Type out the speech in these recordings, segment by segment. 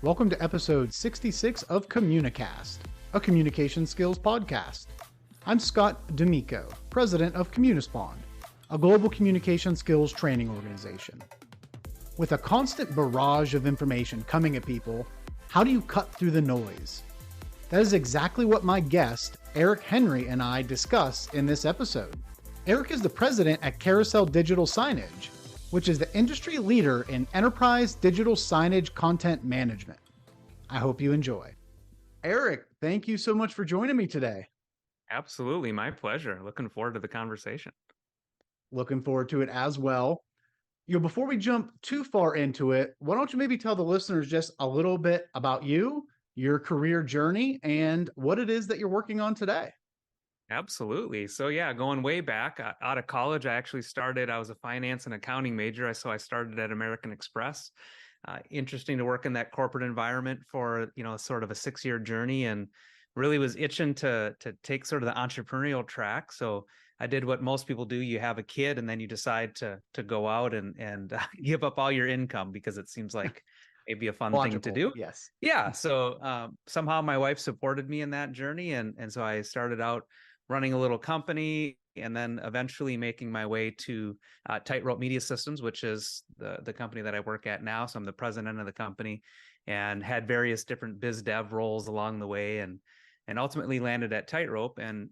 Welcome to episode 66 of Communicast, a communication skills podcast. I'm Scott D'Amico, president of Communispond, a global communication skills training organization. With a constant barrage of information coming at people, how do you cut through the noise? That is exactly what my guest, Eric Henry, and I discuss in this episode. Eric is the president at Carousel Digital Signage, which is the industry leader in enterprise digital signage content management. I hope you enjoy. Eric, thank you so much for joining me today. Absolutely, my pleasure. Looking forward to the conversation. Looking forward to it as well. Before we jump too far into it, why don't you maybe tell the listeners just a little bit about you, your career journey, and what it is that you're working on today? Absolutely. So yeah, going way back out of college, I was a finance and accounting major. So I started at American Express. Interesting to work in that corporate environment for, sort of a 6-year journey, and really was itching to take sort of the entrepreneurial track. So I did what most people do. You have a kid and then you decide to go out and give up all your income because it seems like maybe a fun thing to do. Yes. Yeah. So somehow my wife supported me in that journey. And so I started out running a little company and then eventually making my way to Tightrope Media Systems, which is the company that I work at now. So I'm the president of the company and had various different biz dev roles along the way, and ultimately landed at Tightrope. And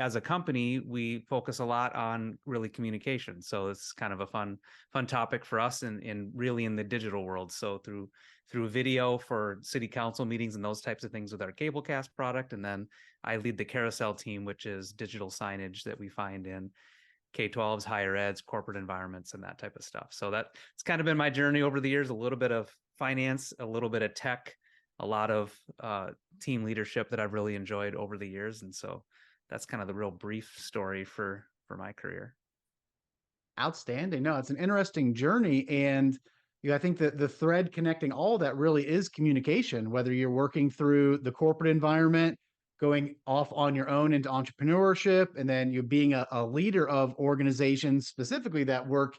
as a company, we focus a lot on really communication. So it's kind of a fun topic for us in really in the digital world. So through video for city council meetings and those types of things with our Cablecast product. And then I lead the Carousel team, which is digital signage that we find in K-12s, higher eds, corporate environments, and that type of stuff. So it's kind of been my journey over the years, a little bit of finance, a little bit of tech, a lot of team leadership that I've really enjoyed over the years. And so that's kind of the real brief story for my career. Outstanding. No, it's an interesting journey. And I think that the thread connecting all that really is communication, whether you're working through the corporate environment, going off on your own into entrepreneurship, and then you being a leader of organizations specifically that work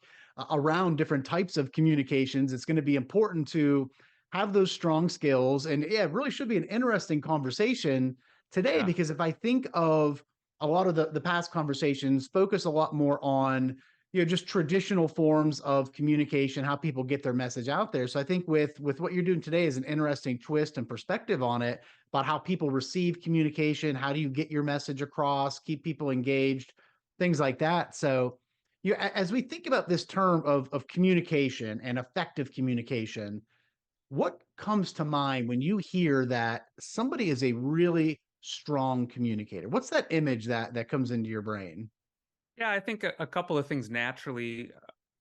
around different types of communications. It's going to be important to have those strong skills. And yeah, it really should be an interesting conversation today, because if I think of a lot of the past conversations, focus a lot more on just traditional forms of communication, how people get their message out there. So I think with what you're doing today is an interesting twist and perspective on it, about how people receive communication, how do you get your message across, keep people engaged, things like that. So as we think about this term of communication and effective communication, what comes to mind when you hear that somebody is a really strong communicator? What's that image that comes into your brain? Yeah, I think a couple of things naturally.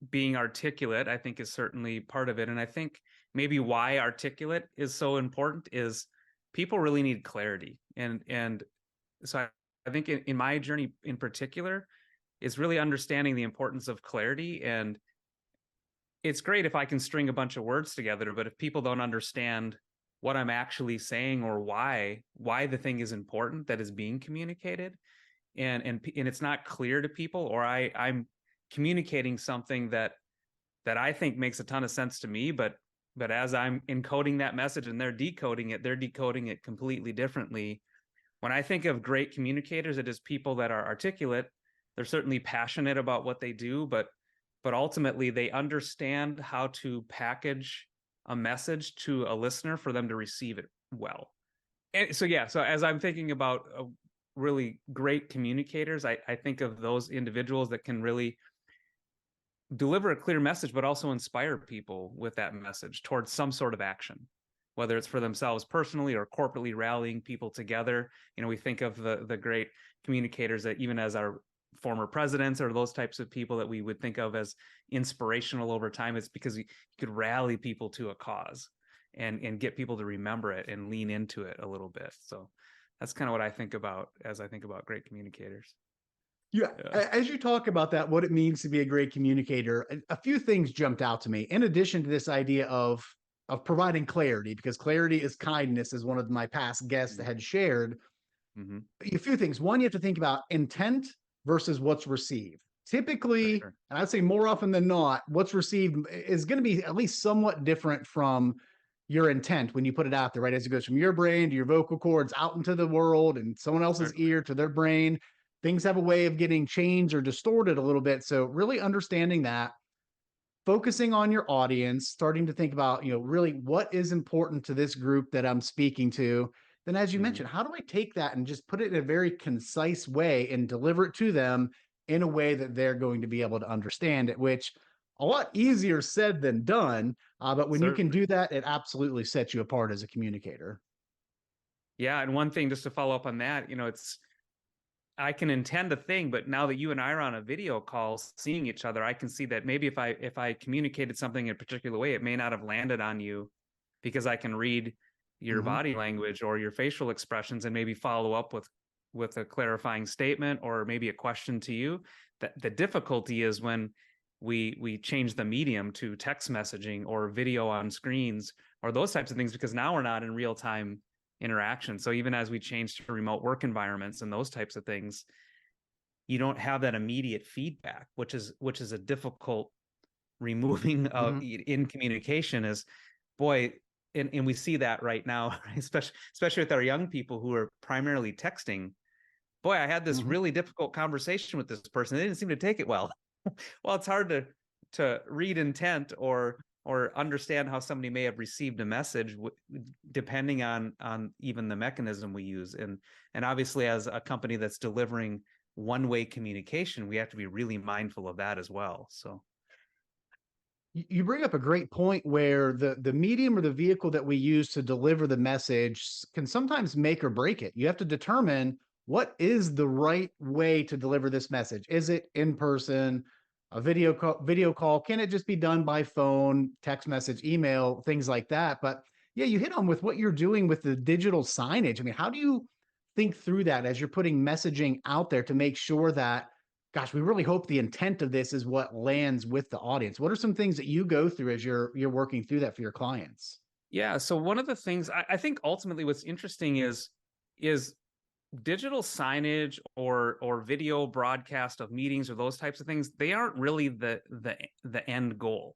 Being articulate, I think, is certainly part of it. And I think maybe why articulate is so important is people really need clarity. And so I think in my journey in particular, is really understanding the importance of clarity. And it's great if I can string a bunch of words together, but if people don't understand what I'm actually saying or why the thing is important that is being communicated, and it's not clear to people, or I'm communicating something that I think makes a ton of sense to me, but as I'm encoding that message and they're decoding it completely differently. When I think of great communicators, it is people that are articulate. They're certainly passionate about what they do, but ultimately they understand how to package a message to a listener for them to receive it well. And so as I'm thinking about really great communicators, I think of those individuals that can really deliver a clear message, but also inspire people with that message towards some sort of action, whether it's for themselves personally or corporately rallying people together. We think of the great communicators that even as our former presidents or those types of people that we would think of as inspirational over time. It's because you could rally people to a cause and get people to remember it and lean into it a little bit. So that's kind of what I think about as I think about great communicators. Yeah. As you talk about that, what it means to be a great communicator, a few things jumped out to me. In addition to this idea of providing clarity, because clarity is kindness, as one of my past guests had shared. Mm-hmm. A few things. One, you have to think about intent versus what's received. Typically, and I'd say more often than not, what's received is going to be at least somewhat different from your intent when you put it out there, right? As it goes from your brain to your vocal cords out into the world and someone else's Certainly. ear to their brain, things have a way of getting changed or distorted a little bit. So really understanding that, focusing on your audience, starting to think about, really what is important to this group that I'm speaking to. Then, as you Mhm. mentioned, how do I take that and just put it in a very concise way and deliver it to them in a way that they're going to be able to understand it, which a lot easier said than done. But when you can Certainly. do that, it absolutely sets you apart as a communicator. Yeah, and one thing just to follow up on that, it's I can intend a thing, but now that you and I are on a video call seeing each other, I can see that maybe if I communicated something in a particular way, it may not have landed on you because I can read your Hmm. body language or your facial expressions and maybe follow up with a clarifying statement or maybe a question to you. That the difficulty is when we change the medium to text messaging or video on screens or those types of things, because now we're not in real time interaction. So even as we change to remote work environments and those types of things, you don't have that immediate feedback, which is a difficult removing Hmm. in communication. Is boy, and we see that right now, especially with our young people who are primarily texting. Boy, I had this Hmm. really difficult conversation with this person. They didn't seem to take it well. Well, it's hard to read intent or understand how somebody may have received a message depending on even the mechanism we use. And obviously, as a company that's delivering one-way communication, we have to be really mindful of that as well. So You bring up a great point where the medium or the vehicle that we use to deliver the message can sometimes make or break it. You have to determine what is the right way to deliver this message. Is it in person, a video call? Can it just be done by phone, text message, email, things like that? But yeah, you hit on with what you're doing with the digital signage. I mean, how do you think through that as you're putting messaging out there to make sure that, gosh, we really hope the intent of this is what lands with the audience? What are some things that you go through as you're working through that for your clients? yeah, so one of the things I think ultimately what's interesting is digital signage or video broadcast of meetings or those types of things. They aren't really the end goal.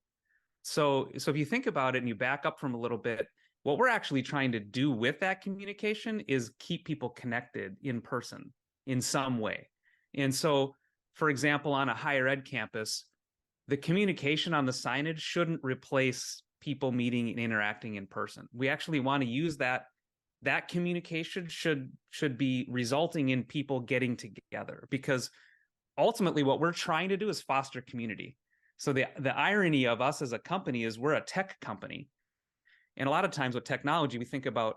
So if you think about it and you back up from a little bit, what we're actually trying to do with that communication is keep people connected in person in some way. And so, for example, on a higher ed campus, the communication on the signage shouldn't replace people meeting and interacting in person. We actually want to use that communication should be resulting in people getting together, because ultimately what we're trying to do is foster community. So the irony of us as a company is we're a tech company, and a lot of times with technology we think about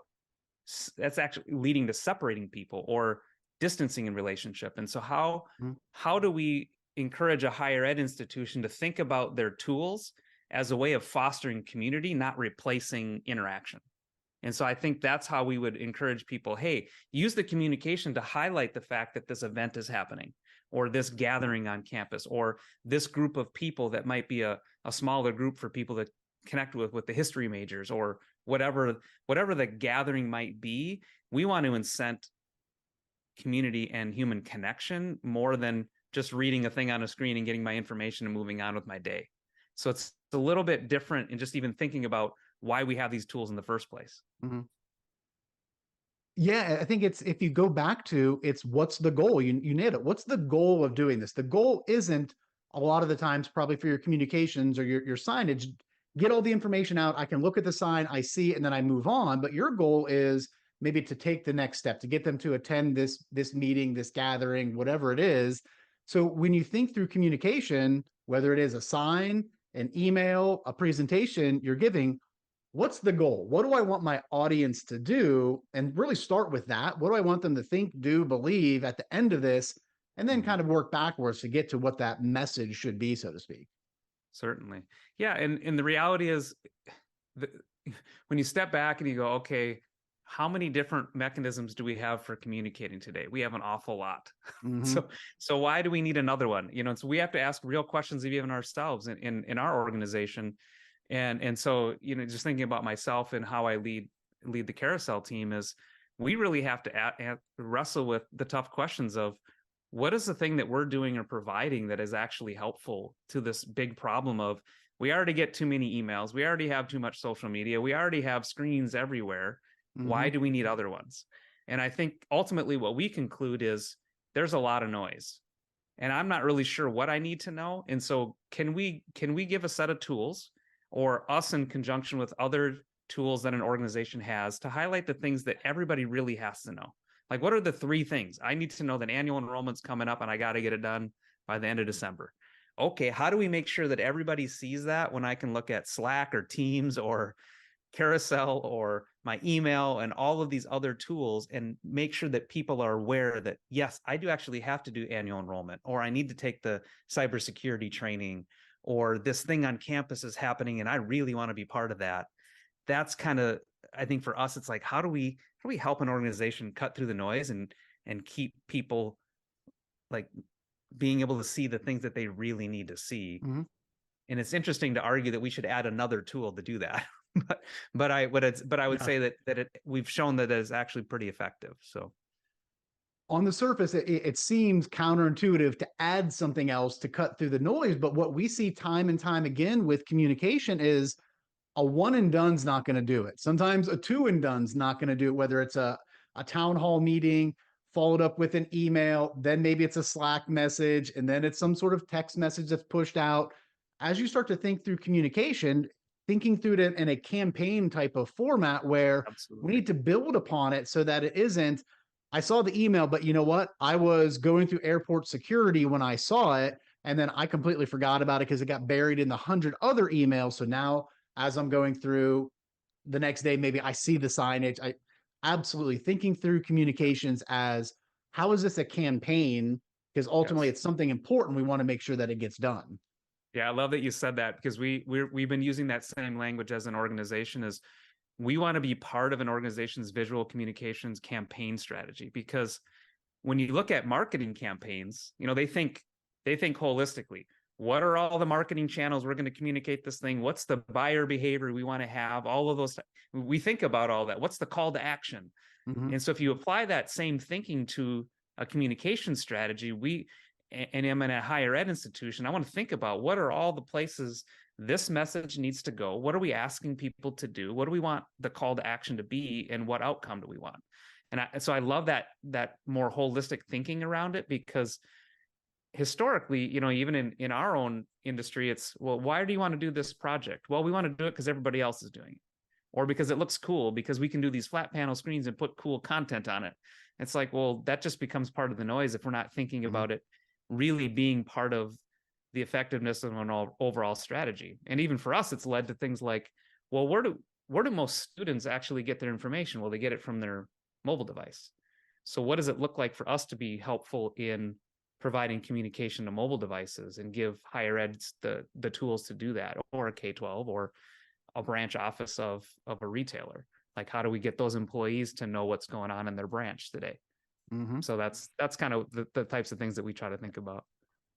that's actually leading to separating people or distancing in relationship. And so Mhm. how do we encourage a higher ed institution to think about their tools as a way of fostering community, not replacing interaction? And so I think that's how we would encourage people. Hey, use the communication to highlight the fact that this event is happening, or this gathering on campus, or this group of people that might be a smaller group for people to connect with the history majors, or whatever the gathering might be. We want to incent community and human connection more than just reading a thing on a screen and getting my information and moving on with my day. So it's a little bit different in just even thinking about why we have these tools in the first place. Mhm. Yeah, I think it's, if you go back to, it's what's the goal? You nailed it. What's the goal of doing this? The goal isn't, a lot of the times, probably for your communications or your signage, get all the information out. I can look at the sign, I see it, and then I move on. But your goal is maybe to take the next step, to get them to attend this meeting, this gathering, whatever it is. So when you think through communication, whether it is a sign, an email, a presentation you're giving, what's the goal? What do I want my audience to do? And really start with that. What do I want them to think, do, believe at the end of this? And then Mhm. kind of work backwards to get to what that message should be, so to speak. Certainly. Yeah. And the reality is, the, when you step back and you go, okay, how many different mechanisms do we have for communicating today? We have an awful lot. Mm-hmm. So why do we need another one? So we have to ask real questions of even ourselves in our organization. And so, just thinking about myself and how I lead the Carousel team is, we really have to wrestle with the tough questions of, what is the thing that we're doing or providing that is actually helpful to this big problem of we already get too many emails. We already have too much social media. We already have screens everywhere. Why Hmm. do we need other ones? And I think ultimately what we conclude is there's a lot of noise and I'm not really sure what I need to know. And so can we give a set of tools or us in conjunction with other tools that an organization has to highlight the things that everybody really has to know? Like what are the three things? I need to know that annual enrollment's coming up and I got to get it done by the end of December. Okay, how do we make sure that everybody sees that when I can look at Slack or Teams or Carousel or my email and all of these other tools and make sure that people are aware that, yes, I do actually have to do annual enrollment, or I need to take the cybersecurity training, or this thing on campus is happening and I really want to be part of that. That's kind of, I think for us, it's like, how do we help an organization cut through the noise and keep people like being able to see the things that they really need to see. Hmm. And it's interesting to argue that we should add another tool to do that. but I would Yeah. say that we've shown that it's actually pretty effective. So On the surface, it seems counterintuitive to add something else to cut through the noise. But what we see time and time again with communication is a one and done's not going to do it. Sometimes a two and done's not going to do it, whether it's a town hall meeting followed up with an email, then maybe it's a Slack message, and then it's some sort of text message that's pushed out. As you start to think through communication, thinking through it in a campaign type of format where we absolutely. need to build upon it so that it isn't, I saw the email, but you know what? I was going through airport security when I saw it, and then I completely forgot about it because it got buried in the 100 other emails. So now as I'm going through the next day, maybe I see the signage. I absolutely thinking through communications as how is this a campaign? Because ultimately Yes. it's something important. We want to make sure that it gets done. Yeah, I love that you said that because we've been using that same language as an organization. Is we want to be part of an organization's visual communications campaign strategy, because when you look at marketing campaigns, they think holistically. What are all the marketing channels we're going to communicate this thing? What's the buyer behavior we want to have? All of those, we think about all that. What's the call to action? Mm-hmm. And so if you apply that same thinking to a communication strategy, and I'm in a higher ed institution, I want to think about what are all the places this message needs to go? What are we asking people to do? What do we want the call to action to be? And what outcome do we want? So I love that more holistic thinking around it, because historically, even in our own industry, it's, well, why do you want to do this project? Well, we want to do it because everybody else is doing it, or because it looks cool, because we can do these flat panel screens and put cool content on it. It's like, well, that just becomes part of the noise if we're not thinking Mm-hmm. about it really being part of the effectiveness of an overall strategy. And even for us, it's led to things like, well, where do most students actually get their information? Well, they get it from their mobile device. So what does it look like for us to be helpful in providing communication to mobile devices and give higher ed the tools to do that, or a K-12 or a branch office of a retailer? Like, how do we get those employees to know what's going on in their branch today? Mm-hmm. So that's kind of the types of things that we try to think about.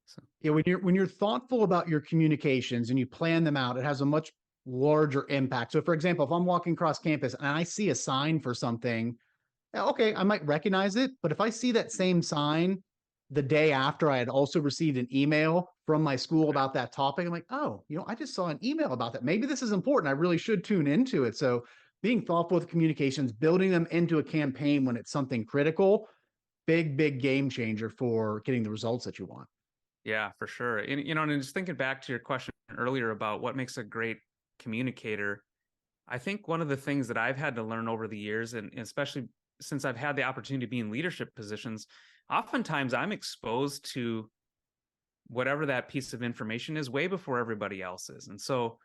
So Yeah, when you're thoughtful about your communications and you plan them out, it has a much larger impact. So, for example, if I'm walking across campus and I see a sign for something, okay, I might recognize it, but if I see that same sign the day after I had also received an email from my school about that topic, I'm like, oh, I just saw an email about that. Maybe this is important. I really should tune into it. So, being thoughtful with communications, building them into a campaign when it's something critical, big game changer for getting the results that you want. yeah, for sure. And just thinking back to your question earlier about what makes a great communicator, I think one of the things that I've had to learn over the years, and especially since I've had the opportunity to be in leadership positions, oftentimes I'm exposed to whatever that piece of information is way before everybody else is. And so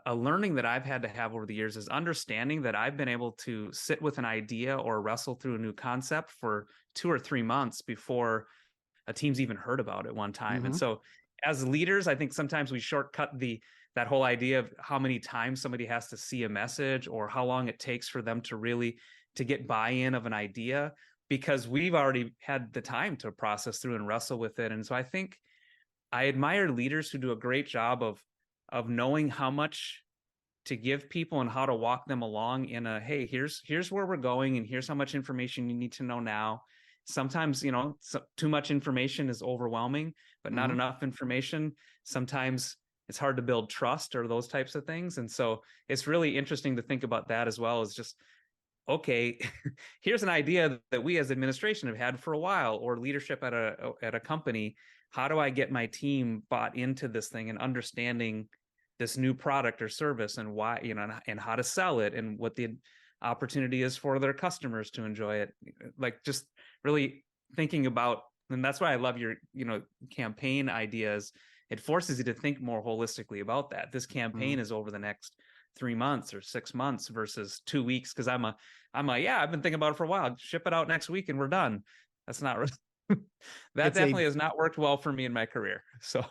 a learning that I've had to have over the years is understanding that I've been able to sit with an idea or wrestle through a new concept for 2 or 3 months before a team's even heard about it one time. And Mm-hmm. so as leaders, I think sometimes we shortcut that whole idea of how many times somebody has to see a message or how long it takes for them to get buy-in of an idea, because we've already had the time to process through and wrestle with it. And so I think I admire leaders who do a great job of knowing how much to give people and how to walk them along in a, hey, here's where we're going and here's how much information you need to know now. Sometimes, too much information is overwhelming, but not Mm-hmm. enough information. Sometimes it's hard to build trust or those types of things. And so it's really interesting to think about that as well, as just, okay, here's an idea that we as administration have had for a while, or leadership at a company. How do I get my team bought into this thing and understanding this new product or service, and why, and how to sell it, and what the opportunity is for their customers to enjoy it. Like, just really thinking about, and that's why I love your, campaign ideas. It forces you to think more holistically about that. This campaign is over the next 3 months or 6 months versus 2 weeks. Cause I'm yeah, I've been thinking about it for a while. Ship it out next week and we're done. That's not that It's a definitely has not worked well for me in my career. So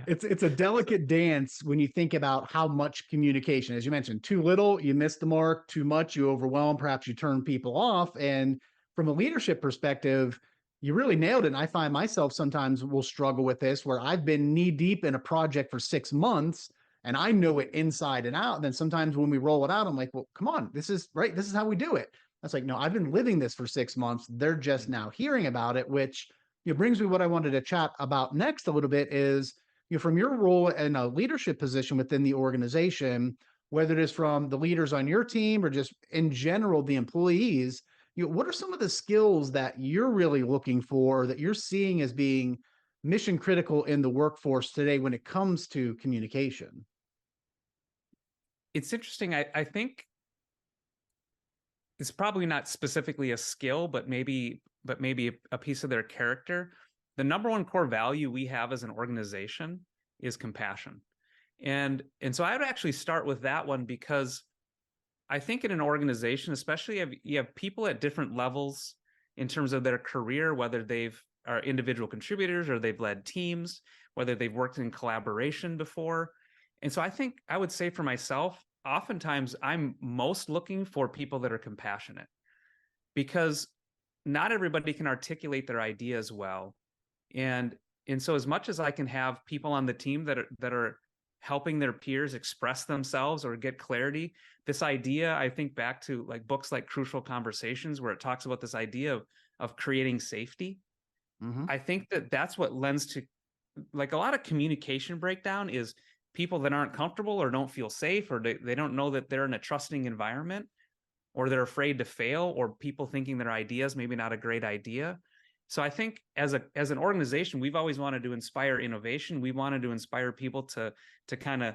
it's a delicate dance when you think about how much communication, as you mentioned, too little, you miss the mark, too much, you overwhelm, perhaps you turn people off. And from a leadership perspective, you really nailed it. And I find myself sometimes will struggle with this, where I've been knee deep in a project for 6 months and I know it inside and out. And then sometimes when we roll it out, I'm like, well, come on, this is right. This is how we do it. That's like, no, I've been living this for 6 months. They're just now hearing about it, which brings me what I wanted to chat about next a little bit is, from your role in a leadership position within the organization, whether it is from the leaders on your team or just in general, the employees, what are some of the skills that you're really looking for, or that you're seeing as being mission critical in the workforce today when it comes to communication? it's interesting. I think it's probably not specifically a skill, but maybe a piece of their character. The number one core value we have as an organization is compassion. And so I would actually start with that one, because I think in an organization, especially if you have people at different levels in terms of their career, whether they've are individual contributors or they've led teams, whether they've worked in collaboration before. And so I think I would say for myself, oftentimes I'm most looking for people that are compassionate, because not everybody can articulate their ideas well. And so as much as I can have people on the team that are helping their peers express themselves or get clarity, this idea, I think back to like books like Crucial Conversations, where it talks about this idea of creating safety. I think that's what lends to, like, a lot of communication breakdown is people that aren't comfortable or don't feel safe, or they don't know that they're in a trusting environment, or they're afraid to fail, or people thinking their ideas maybe not a great idea. So I think as an organization, we've always wanted to inspire innovation. We wanted to inspire people to kind of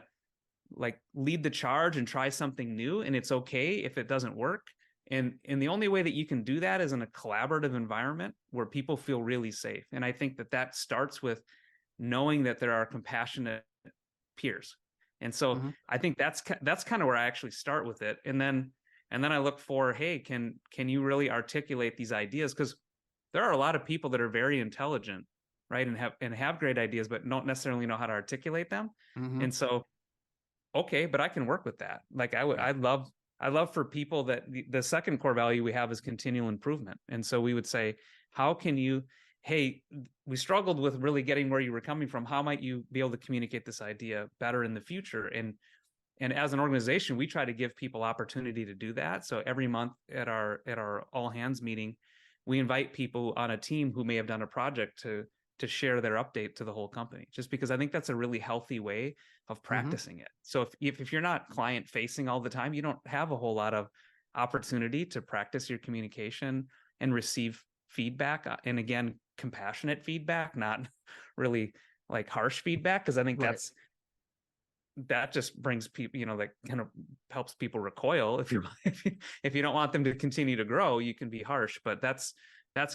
like lead the charge and try something new, and it's okay if it doesn't work. And the only way that you can do that is in a collaborative environment where people feel really safe. And I think that starts with knowing that there are compassionate peers. And so I think that's kind of where I actually start with it. And then I look for, hey, can you really articulate these ideas? Because there are a lot of people that are very intelligent, right, and have great ideas, but don't necessarily know how to articulate them. And so, okay, but I can work with that. Like I love for people that the second core value we have is continual improvement. And so we would say, how can you, hey, we struggled with really getting where you were coming from. How might you be able to communicate this idea better in the future? And as an organization, we try to give people opportunity to do that. So every month at our all hands meeting, we invite people on a team who may have done a project to share their update to the whole company, just because I think that's a really healthy way of practicing it. So if you're not client facing all the time, you don't have a whole lot of opportunity to practice your communication and receive feedback. And again, compassionate feedback, not really like harsh feedback, because I think that just brings people, that kind of helps people recoil. If you don't want them to continue to grow, you can be harsh. But that's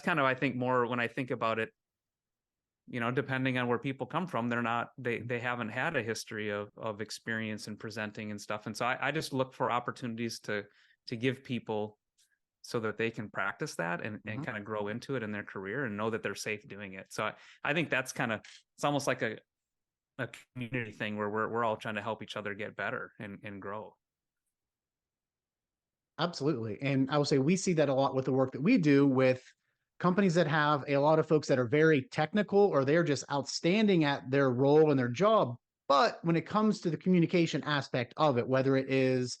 kind of, I think, more when I think about it, depending on where people come from, they haven't had a history of experience in presenting and stuff. And so I just look for opportunities to give people so that they can practice that and kind of grow into it in their career and know that they're safe doing it. So I think that's kind of, it's almost like a community thing where we're all trying to help each other get better and grow. Absolutely. And I will say we see that a lot with the work that we do with companies that have a lot of folks that are very technical, or they're just outstanding at their role and their job. But when it comes to the communication aspect of it, whether it is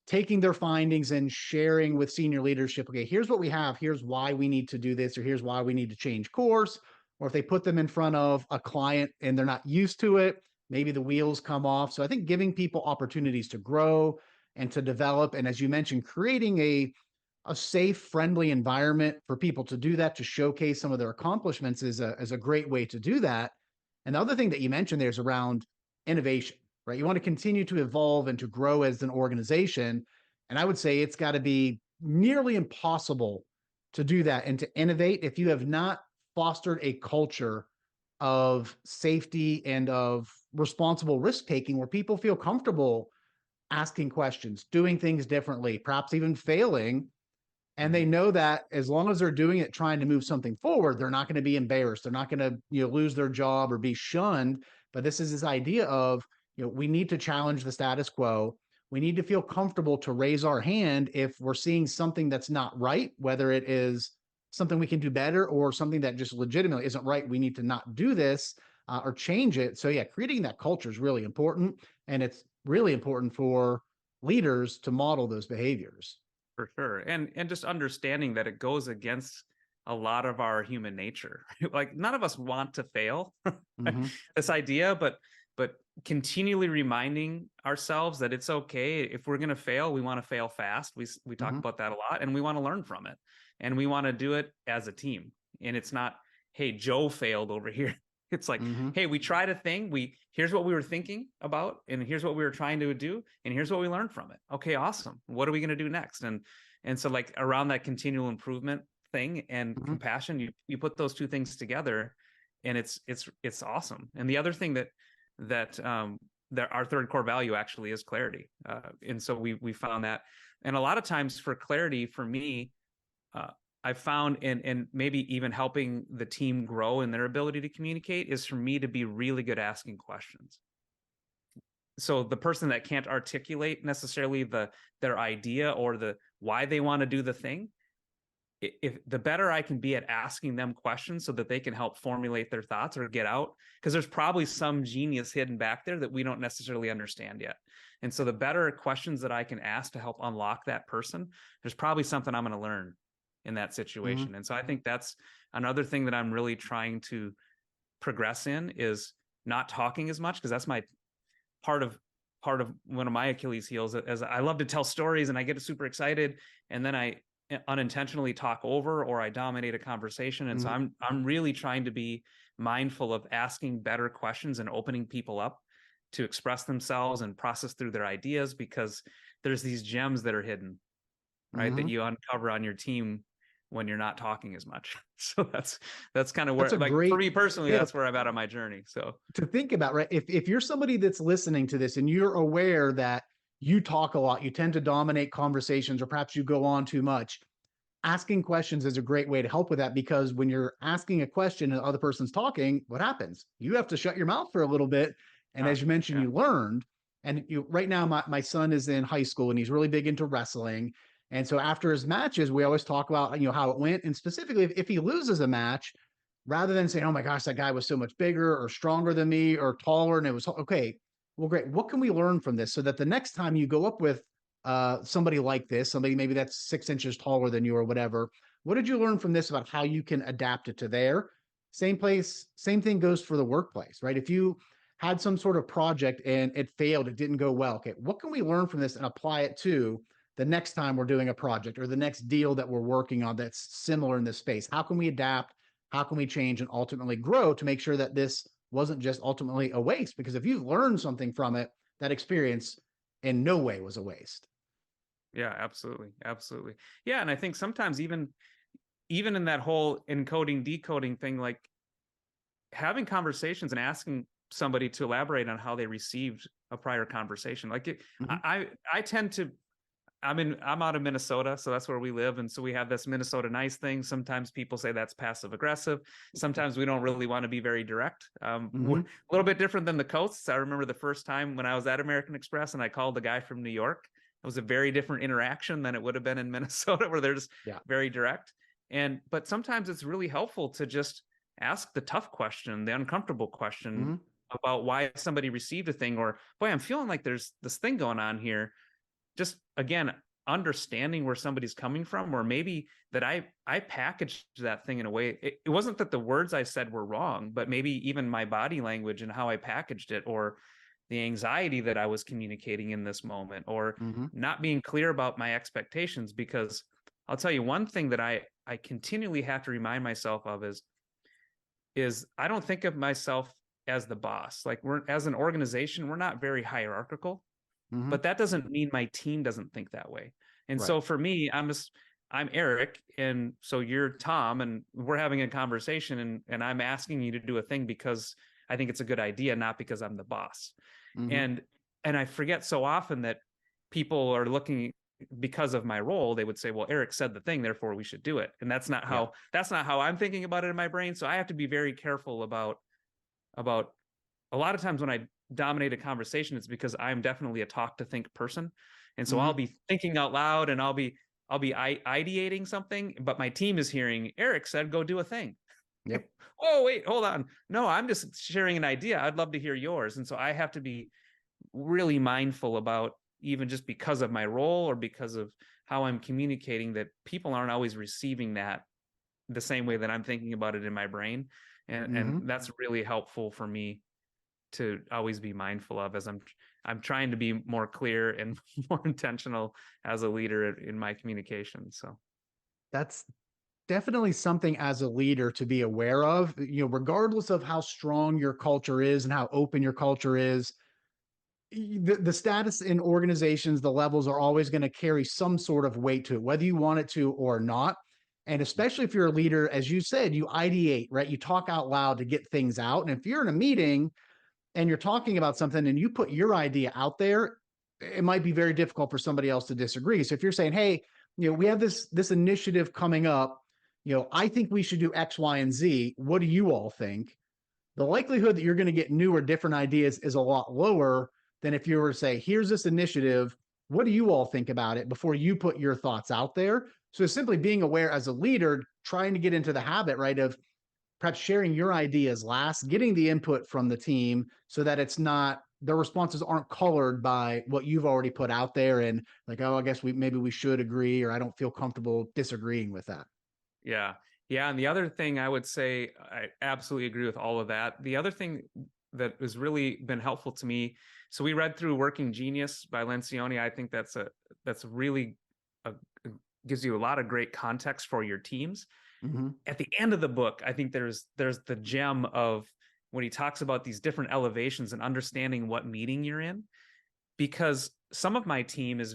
taking their findings and sharing with senior leadership, okay, here's what we have, here's why we need to do this, or here's why we need to change course. Or if they put them in front of a client and they're not used to it, maybe the wheels come off. So I think giving people opportunities to grow and to develop, and as you mentioned, creating a safe, friendly environment for people to do that, to showcase some of their accomplishments is a great way to do that. And the other thing that you mentioned there is around innovation, right? You want to continue to evolve and to grow as an organization. And I would say it's got to be nearly impossible to do that and to innovate if you have not fostered a culture of safety and of responsible risk taking where people feel comfortable asking questions, doing things differently, perhaps even failing, and they know that as long as they're doing it trying to move something forward, they're not going to be embarrassed, they're not going to lose their job or be shunned. But this is this idea of we need to challenge the status quo. We need to feel comfortable to raise our hand if we're seeing something that's not right, whether it is something we can do better or something that just legitimately isn't right. We need to not do this or change it. So yeah, creating that culture is really important, and it's really important for leaders to model those behaviors. For sure. And just understanding that it goes against a lot of our human nature. Like none of us want to fail. Mm-hmm. This idea, but continually reminding ourselves that it's okay if we're going to fail, we want to fail fast. We talk Mm-hmm. about that a lot, and we want to learn from it. And we want to do it as a team. And it's not, hey, Joe failed over here. It's like, Mm-hmm. hey, we tried a thing. Here's what we were thinking about, and here's what we were trying to do, and here's what we learned from it. Okay, awesome. What are we going to do next? And so like around that continual improvement thing and Mm-hmm. compassion, you put those two things together, and it's awesome. And the other thing that our third core value actually is clarity. And so we found that, and a lot of times for clarity, for me, I found and maybe even helping the team grow in their ability to communicate is for me to be really good asking questions. So the person that can't articulate necessarily their idea or the why they want to do the thing, if the better I can be at asking them questions so that they can help formulate their thoughts or get out, because there's probably some genius hidden back there that we don't necessarily understand yet. And so the better questions that I can ask to help unlock that person, there's probably something I'm going to learn in that Mm-hmm. situation. And so I think that's another thing that I'm really trying to progress in, is not talking as much, because that's my part of one of my Achilles heels, as I love to tell stories and I get super excited, and then I unintentionally talk over or I dominate a conversation. And so Mm-hmm. I'm really trying to be mindful of asking better questions and opening people up to express themselves and process through their ideas, because there's these gems that are hidden, right, that Mm-hmm. you uncover on your team when you're not talking as much. So that's kind of That's where, a like, for great, me personally, yeah, that's where I'm at on my journey. So to think about, right? If you're somebody that's listening to this and you're aware that you talk a lot, you tend to dominate conversations, or perhaps you go on too much, asking questions is a great way to help with that, because when you're asking a question and the other person's talking, what happens? You have to shut your mouth for a little bit. And yeah, as you mentioned, yeah. you learned. And right now, my son is in high school and he's really big into wrestling. And so after his matches, we always talk about how it went. And specifically, if he loses a match, rather than saying, "Oh my gosh, that guy was so much bigger or stronger than me or taller," and it was okay. Well, great. What can we learn from this so that the next time you go up with somebody like this, somebody maybe that's 6 inches taller than you or whatever, what did you learn from this about how you can adapt it to there? Same place, same thing goes for the workplace, right? If you had some sort of project and it failed, it didn't go well. Okay, what can we learn from this and apply it to the next time we're doing a project or the next deal that we're working on that's similar in this space? How can we adapt? How can we change and ultimately grow to make sure that this wasn't just ultimately a waste? Because if you've learned something from it, that experience in no way was a waste. Yeah, absolutely. Absolutely. Yeah. And I think sometimes even in that whole encoding, decoding thing, like having conversations and asking somebody to elaborate on how they received a prior conversation. Like Mm-hmm. I tend to, I'm out of Minnesota, so that's where we live. And so we have this Minnesota nice thing. Sometimes people say that's passive aggressive. Sometimes we don't really want to be very direct. We're Mm-hmm. a little bit different than the coasts. I remember the first time when I was at American Express and I called the guy from New York. It was a very different interaction than it would have been in Minnesota, where they're just Yeah. very direct. But sometimes it's really helpful to just ask the tough question, the uncomfortable question Mm-hmm. about why somebody received a thing, or boy, I'm feeling like there's this thing going on here. Just again, understanding where somebody's coming from, or maybe that I packaged that thing in a way. It wasn't that the words I said were wrong, but maybe even my body language and how I packaged it, or the anxiety that I was communicating in this moment, or Mm-hmm. not being clear about my expectations. Because I'll tell you one thing that I continually have to remind myself of is I don't think of myself as the boss. Like, we're, as an organization, we're not very hierarchical, Mm-hmm. but that doesn't mean my team doesn't think that way. And Right. so for me, I'm Eric, and so you're Tom, and we're having a conversation, and I'm asking you to do a thing because I think it's a good idea, not because I'm the boss. Mm-hmm. And I forget so often that people are looking, because of my role, they would say, well, Eric said the thing, therefore we should do it. And that's not Yeah. how I'm thinking about it in my brain. So I have to be very careful about a lot of times when I dominate a conversation, it's because I'm definitely a talk to think person. And so Mm-hmm. I'll be thinking out loud, and I'll be ideating something, but my team is hearing Eric said, go do a thing. Yep. Oh, wait, hold on. No, I'm just sharing an idea. I'd love to hear yours. And so I have to be really mindful about, even just because of my role or because of how I'm communicating, that people aren't always receiving that the same way that I'm thinking about it in my brain. And Mm-hmm. that's really helpful for me to always be mindful of, as I'm trying to be more clear and more intentional as a leader in my communication. So That's definitely something as a leader to be aware of, regardless of how strong your culture is and how open your culture is. The status in organizations, the levels are always going to carry some sort of weight to it, whether you want it to or not. And especially if you're a leader, as you said, you ideate, right? You talk out loud to get things out. And if you're in a meeting and you're talking about something and you put your idea out there, it might be very difficult for somebody else to disagree. So if you're saying, hey, we have this initiative coming up, I think we should do X, Y, and Z. What do you all think? The likelihood that you're going to get new or different ideas is a lot lower than if you were to say, here's this initiative. What do you all think about it before you put your thoughts out there? So simply being aware as a leader, trying to get into the habit, right, of perhaps sharing your ideas last, getting the input from the team so that it's not, their responses aren't colored by what you've already put out there and like, oh, I guess maybe we should agree, or I don't feel comfortable disagreeing with that. yeah. Yeah. And the other thing I would say, I absolutely agree with all of that. The other thing that has really been helpful to me, so we read through Working Genius by Lencioni. I think that's really a, gives you a lot of great context for your teams. Mm-hmm. At the end of the book, I think there's the gem of when he talks about these different elevations and understanding what meeting you're in. Because some of my team is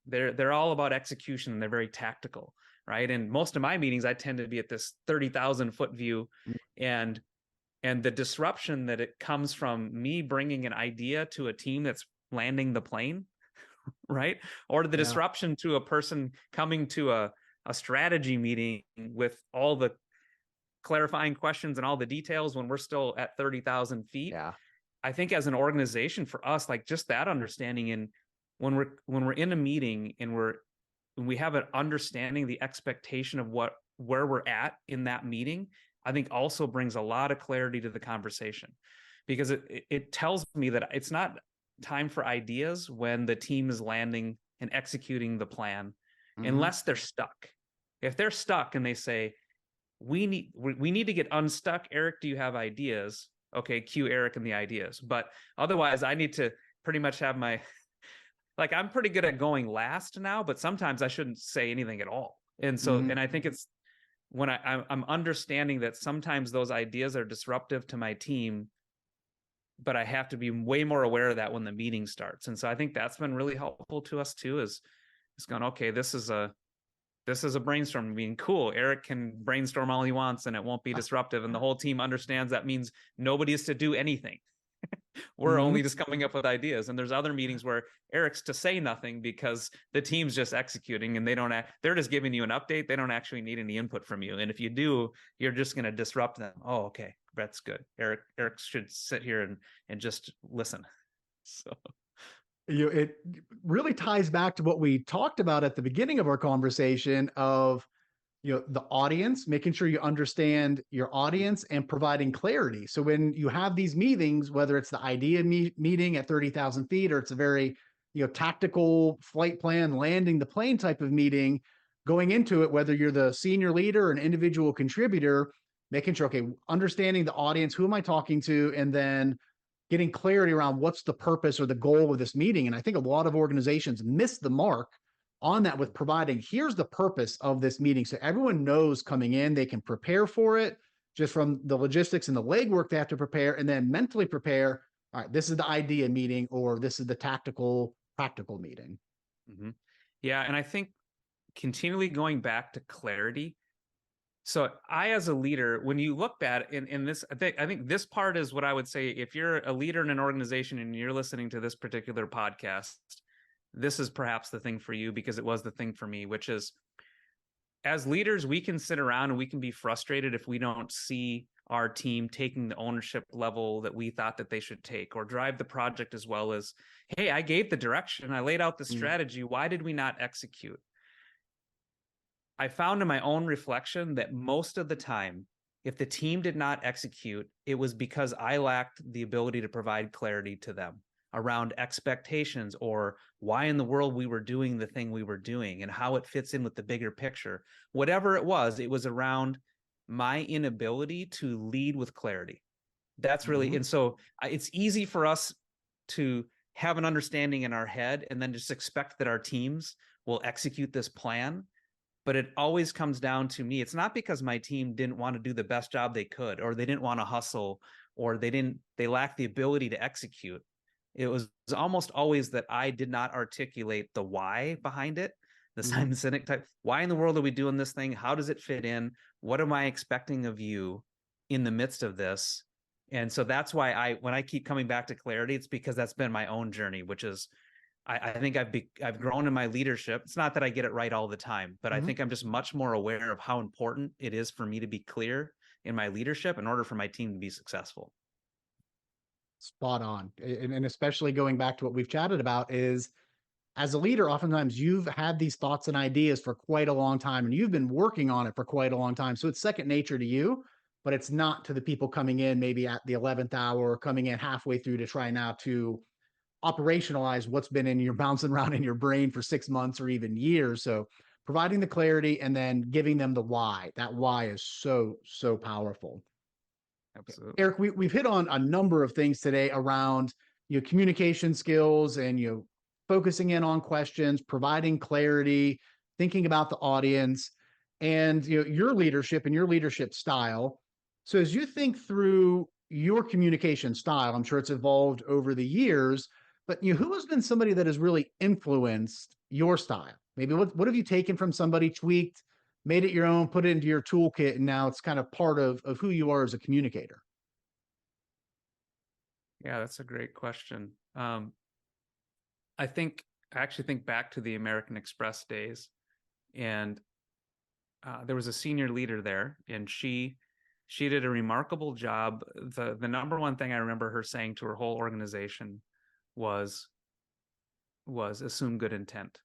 they're all about execution, and they're very tactical, right? And most of my meetings, I tend to be at this 30,000-foot view, and the disruption that it comes from me bringing an idea to a team that's landing the plane, right? Or the Yeah. disruption to a person coming to a strategy meeting with all the clarifying questions and all the details when we're still at 30,000 feet. Yeah. I think as an organization, for us, like, just that understanding, and when we're in a meeting and when we have an understanding, the expectation of where we're at in that meeting, I think also brings a lot of clarity to the conversation, because it tells me that it's not time for ideas when the team is landing and executing the plan, Mm-hmm. unless they're stuck. If they're stuck and they say, we need to get unstuck, Eric, do you have ideas? Okay, cue Eric and the ideas. But otherwise, I need to pretty much have my, like, I'm pretty good at going last now, but sometimes I shouldn't say anything at all. And so, Mm-hmm. and I think it's when I'm understanding that sometimes those ideas are disruptive to my team, but I have to be way more aware of that when the meeting starts. And so I think that's been really helpful to us too, is going, okay, this is a brainstorm meeting. Cool. Eric can brainstorm all he wants and it won't be disruptive. And the whole team understands that means nobody is to do anything. We're Mm-hmm. only just coming up with ideas. And there's other meetings where Eric's to say nothing because the team's just executing, and they're just giving you an update. They don't actually need any input from you. And if you do, you're just going to disrupt them. Oh, okay. That's good. Eric should sit here and just listen. So It really ties back to what we talked about at the beginning of our conversation of, the audience, making sure you understand your audience and providing clarity. So when you have these meetings, whether it's the idea meeting at 30,000 feet, or it's a very, tactical flight plan, landing the plane type of meeting, going into it, whether you're the senior leader or an individual contributor, making sure, okay, understanding the audience, who am I talking to, and then getting clarity around what's the purpose or the goal of this meeting. And I think a lot of organizations miss the mark on that with providing, here's the purpose of this meeting. So everyone knows coming in, they can prepare for it just from the logistics and the legwork they have to prepare, and then mentally prepare, all right, this is the idea meeting, or this is the tactical, practical meeting. Mm-hmm. Yeah. And I think continually going back to clarity. So I, as a leader, when you look at it in this, I think this part is what I would say. If you're a leader in an organization and you're listening to this particular podcast, this is perhaps the thing for you, because it was the thing for me, which is, as leaders, we can sit around and we can be frustrated if we don't see our team taking the ownership level that we thought that they should take, or drive the project as well as, hey, I gave the direction, I laid out the strategy. Why did we not execute? I found in my own reflection that most of the time, if the team did not execute, it was because I lacked the ability to provide clarity to them around expectations, or why in the world we were doing the thing we were doing and how it fits in with the bigger picture. Whatever it was around my inability to lead with clarity. That's really, and so it's easy for us to have an understanding in our head and then just expect that our teams will execute this plan. But it always comes down to me. It's not because my team didn't want to do the best job they could, or they didn't want to hustle, or they lacked the ability to execute. It was almost always that I did not articulate the why behind it, the Simon Sinek type. Why in the world are we doing this thing? How does it fit in? What am I expecting of you in the midst of this? And so that's why when I keep coming back to clarity, it's because that's been my own journey, which is, I think I've grown in my leadership. It's not that I get it right all the time, but I think I'm just much more aware of how important it is for me to be clear in my leadership in order for my team to be successful. Spot on. And especially going back to what we've chatted about is, as a leader, oftentimes you've had these thoughts and ideas for quite a long time, and you've been working on it for quite a long time. So it's second nature to you, but it's not to the people coming in maybe at the 11th hour, coming in halfway through to try now to operationalize what's been in your bouncing around in your brain for 6 months or even years. So providing the clarity and then giving them the why. That why is so, so powerful. Absolutely. Eric, we've hit on a number of things today around communication skills and focusing in on questions, providing clarity, thinking about the audience, and your leadership and your leadership style. So as you think through your communication style, I'm sure it's evolved over the years, but who has been somebody that has really influenced your style? Maybe what have you taken from somebody, tweaked, made it your own, put it into your toolkit, and now it's kind of part of who you are as a communicator? Yeah, that's a great question. I actually think back to the American Express days, and there was a senior leader there, and she did a remarkable job. The number one thing I remember her saying to her whole organization was assume good intent.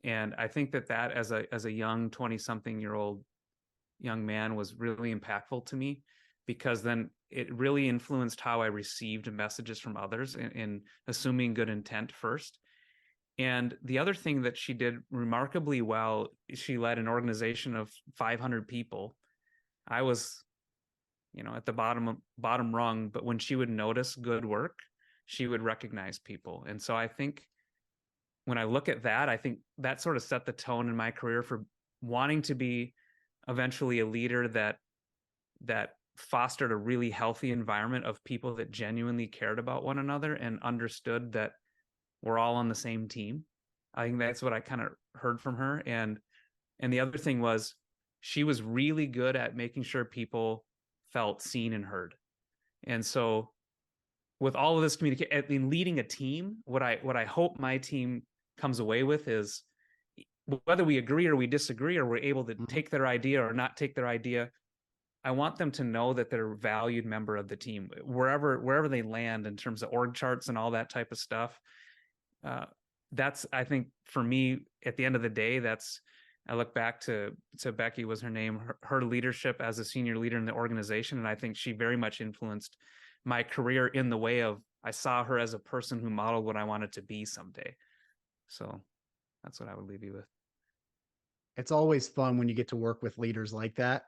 And I think that as a young 20-something-year-old young man was really impactful to me, because then it really influenced how I received messages from others in assuming good intent first. And the other thing that she did remarkably well, she led an organization of 500 people. I was, at the bottom rung, but when she would notice good work, she would recognize people. And so I think when I look at that, I think that sort of set the tone in my career for wanting to be eventually a leader that fostered a really healthy environment of people that genuinely cared about one another and understood that we're all on the same team. I think that's what I kind of heard from her. And the other thing was, she was really good at making sure people felt seen and heard. And so with all of this communication, in leading a team, what I hope my team comes away with is, whether we agree or we disagree, or we're able to take their idea or not take their idea, I want them to know that they're a valued member of the team, wherever they land in terms of org charts and all that type of stuff. That's, I think, for me, at the end of the day, I look back to Becky was her name, her leadership as a senior leader in the organization. And I think she very much influenced my career in the way of, I saw her as a person who modeled what I wanted to be someday. So that's what I would leave you with. It's always fun when you get to work with leaders like that,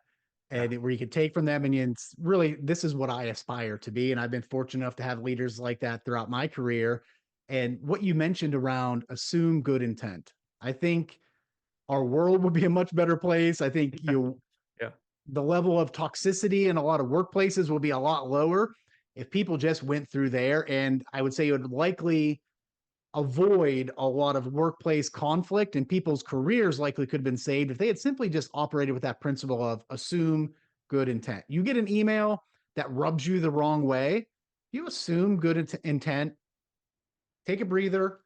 Yeah. and where you can take from them, and it's really, this is what I aspire to be. And I've been fortunate enough to have leaders like that throughout my career. And what you mentioned around assume good intent, I think our world would be a much better place. I think Yeah. the level of toxicity in a lot of workplaces will be a lot lower if people just went through there. And I would say it would likely avoid a lot of workplace conflict, and people's careers likely could have been saved if they had simply just operated with that principle of assume good intent. You get an email that rubs you the wrong way, you assume good intent, take a breather,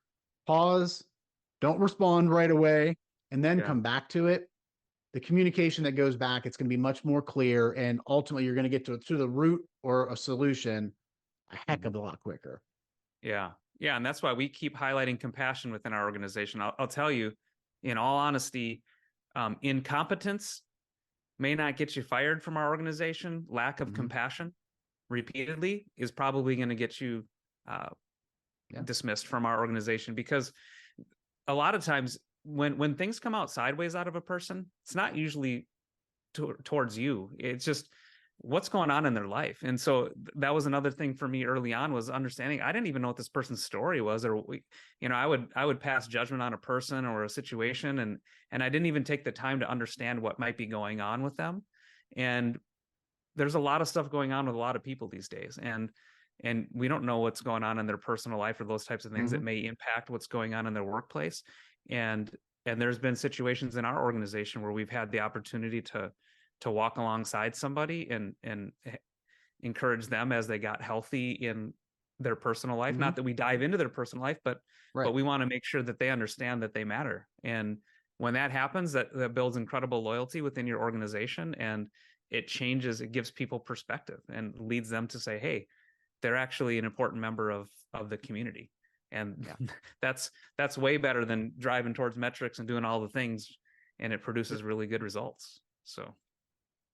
pause, don't respond right away, and then Yeah. come back to it. The communication that goes back, it's going to be much more clear, and ultimately you're going to get to the root or a solution a heck Mhm. of a lot quicker. Yeah. Yeah. And that's why we keep highlighting compassion within our organization. I'll tell you, in all honesty, incompetence may not get you fired from our organization. Lack of Mm-hmm. compassion repeatedly is probably going to get you uh, Yeah. dismissed from our organization, because a lot of times when things come out sideways out of a person, it's not usually towards you. It's just what's going on in their life. And so that was another thing for me early on, was understanding I didn't even know what this person's story was, or I would pass judgment on a person or a situation, and I didn't even take the time to understand what might be going on with them. And there's a lot of stuff going on with a lot of people these days, and we don't know what's going on in their personal life or those types of things Mm-hmm. that may impact what's going on in their workplace. And there's been situations in our organization where we've had the opportunity to walk alongside somebody and encourage them as they got healthy in their personal life. Mm-hmm. Not that we dive into their personal life, but Right. we want to make sure that they understand that they matter. And when that happens, that builds incredible loyalty within your organization, and it gives people perspective and leads them to say, hey, they're actually an important member of the community. And Yeah. that's way better than driving towards metrics and doing all the things, and it produces really good results. So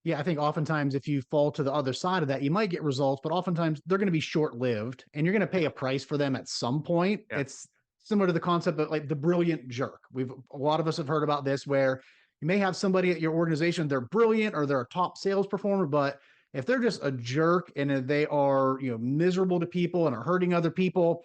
Yeah, I think oftentimes if you fall to the other side of that, you might get results, but oftentimes they're going to be short lived and you're going to pay a price for them at some point. yeah. It's similar to the concept of like the brilliant jerk. A lot of us have heard about this, where you may have somebody at your organization, they're brilliant or they're a top sales performer, but if they're just a jerk and they are, miserable to people and are hurting other people,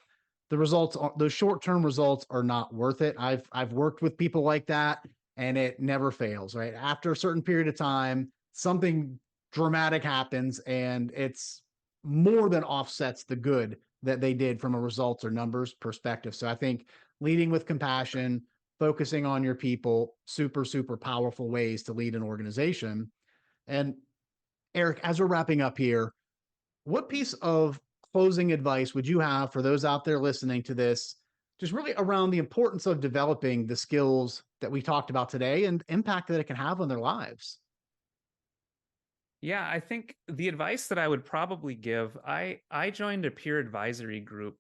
those short-term results are not worth it. I've worked with people like that, and it never fails, right? After a certain period of time, something dramatic happens, and it's more than offsets the good that they did from a results or numbers perspective. So I think leading with compassion, focusing on your people, super, super powerful ways to lead an organization. And Eric, as we're wrapping up here, what piece of closing advice would you have for those out there listening to this, just really around the importance of developing the skills that we talked about today and impact that it can have on their lives? Yeah, I think the advice that I would probably give, I joined a peer advisory group.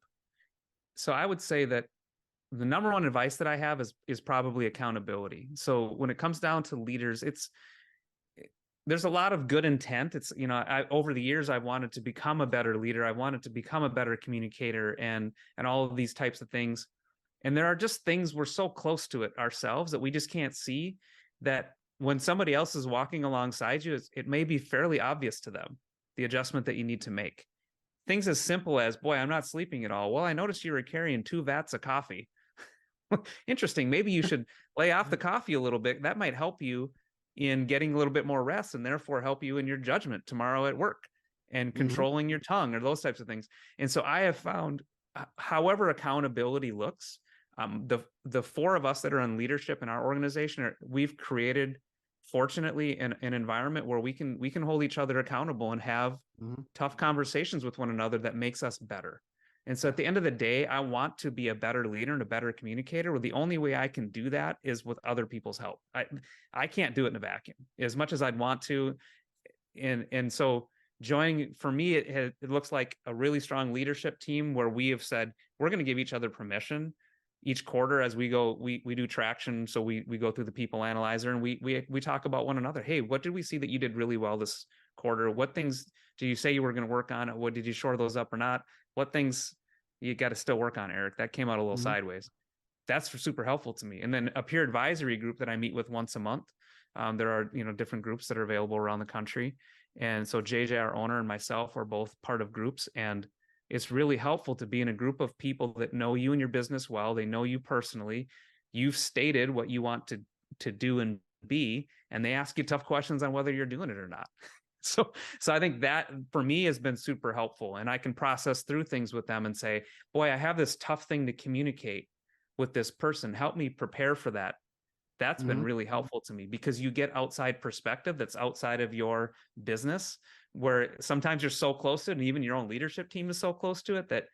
So I would say that the number one advice that I have is probably accountability. So when it comes down to leaders, there's a lot of good intent. It's, over the years I've wanted to become a better leader. I wanted to become a better communicator, and all of these types of things. And there are just things, we're so close to it ourselves that we just can't see, that when somebody else is walking alongside you, it may be fairly obvious to them the adjustment that you need to make. Things as simple as, boy, I'm not sleeping at all. Well, I noticed you were carrying 2 vats of coffee. Interesting. Maybe you should lay off the coffee a little bit. That might help you in getting a little bit more rest, and therefore help you in your judgment tomorrow at work, and Mm-hmm. controlling your tongue, or those types of things. And so I have found, however accountability looks, the four of us that are in leadership in our organization, we've created, fortunately, an environment where we can hold each other accountable and have Mm-hmm. tough conversations with one another that makes us better. And so Yeah. at the end of the day, I want to be a better leader and a better communicator. Well, the only way I can do that is with other people's help. I can't do it in a vacuum as much as I'd want to. And so joining, for me, it looks like a really strong leadership team where we have said we're going to give each other permission each quarter as we go. We do traction, so we go through the people analyzer, and we talk about one another. Hey, what did we see that you did really well this quarter? What things do you say you were going to work on? What did you shore those up or not? What things you got to still work on, Eric? That came out a little Mm-hmm. sideways. that's super helpful to me. And then a peer advisory group that I meet with once a month. There are, different groups that are available around the country. And so JJ, our owner, and myself are both part of groups. And it's really helpful to be in a group of people that know you and your business well. They know you personally. You've stated what you want to do and be, and they ask you tough questions on whether you're doing it or not. So I think that for me has been super helpful, and I can process through things with them and say, boy, I have this tough thing to communicate with this person. Help me prepare for that. That's been really helpful to me, because you get outside perspective that's outside of your business, where sometimes you're so close to it, and even your own leadership team is so close to it that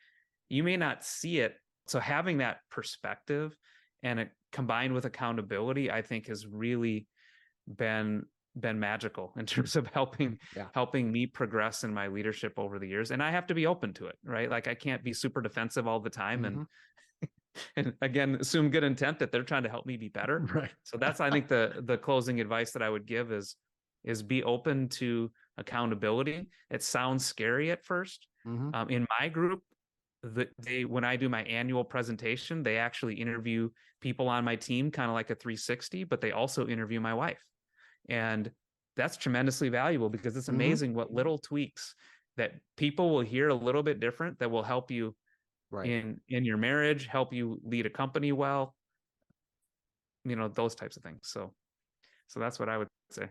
you may not see it. So having that perspective and it combined with accountability, I think has really been magical in terms of helping me progress in my leadership over the years. And I have to be open to it, right? Like, I can't be super defensive all the time and again, assume good intent that they're trying to help me be better. Right. So that's, I think, the closing advice that I would give is be open to accountability. It sounds scary at first. In my group, when I do my annual presentation, they actually interview people on my team, kind of like a 360, but they also interview my wife. And that's tremendously valuable, because it's amazing what little tweaks that people will hear a little bit different that will help you in your marriage, help you lead a company well, those types of things. So that's what I would say.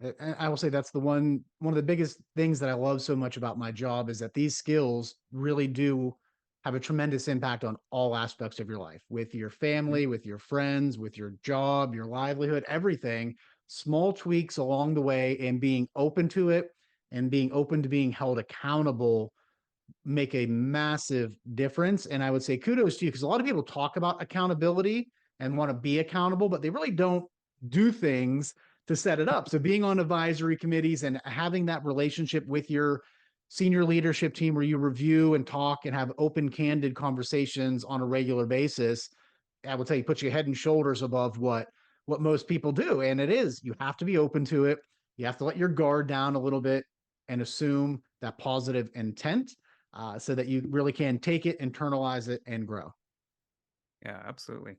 And I will say that's one of the biggest things that I love so much about my job, is that these skills really do have a tremendous impact on all aspects of your life, with your family, with your friends, with your job, your livelihood, everything. Small tweaks along the way, and being open to it and being open to being held accountable make a massive difference. And I would say kudos to you, because a lot of people talk about accountability and want to be accountable, but they really don't do things to set it up. So being on advisory committees and having that relationship with your senior leadership team, where you review and talk and have open, candid conversations on a regular basis, I will tell you, puts you head and shoulders above what most people do. And you have to be open to it. You have to let your guard down a little bit and assume that positive intent, so that you really can take it, internalize it, and grow. Yeah, absolutely.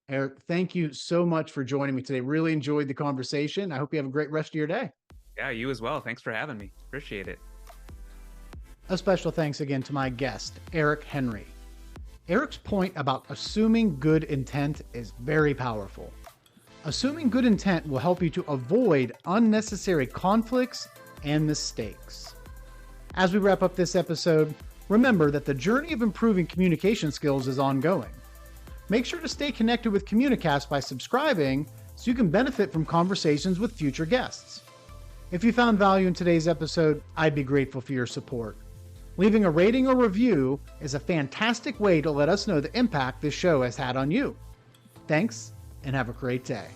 Eric, thank you so much for joining me today. Really enjoyed the conversation. I hope you have a great rest of your day. Yeah, you as well. Thanks for having me. Appreciate it. A special thanks again to my guest, Eric Henry. Eric's point about assuming good intent is very powerful. Assuming good intent will help you to avoid unnecessary conflicts and mistakes. As we wrap up this episode, remember that the journey of improving communication skills is ongoing. Make sure to stay connected with Communicast by subscribing, so you can benefit from conversations with future guests. If you found value in today's episode, I'd be grateful for your support. Leaving a rating or review is a fantastic way to let us know the impact this show has had on you. Thanks, and have a great day.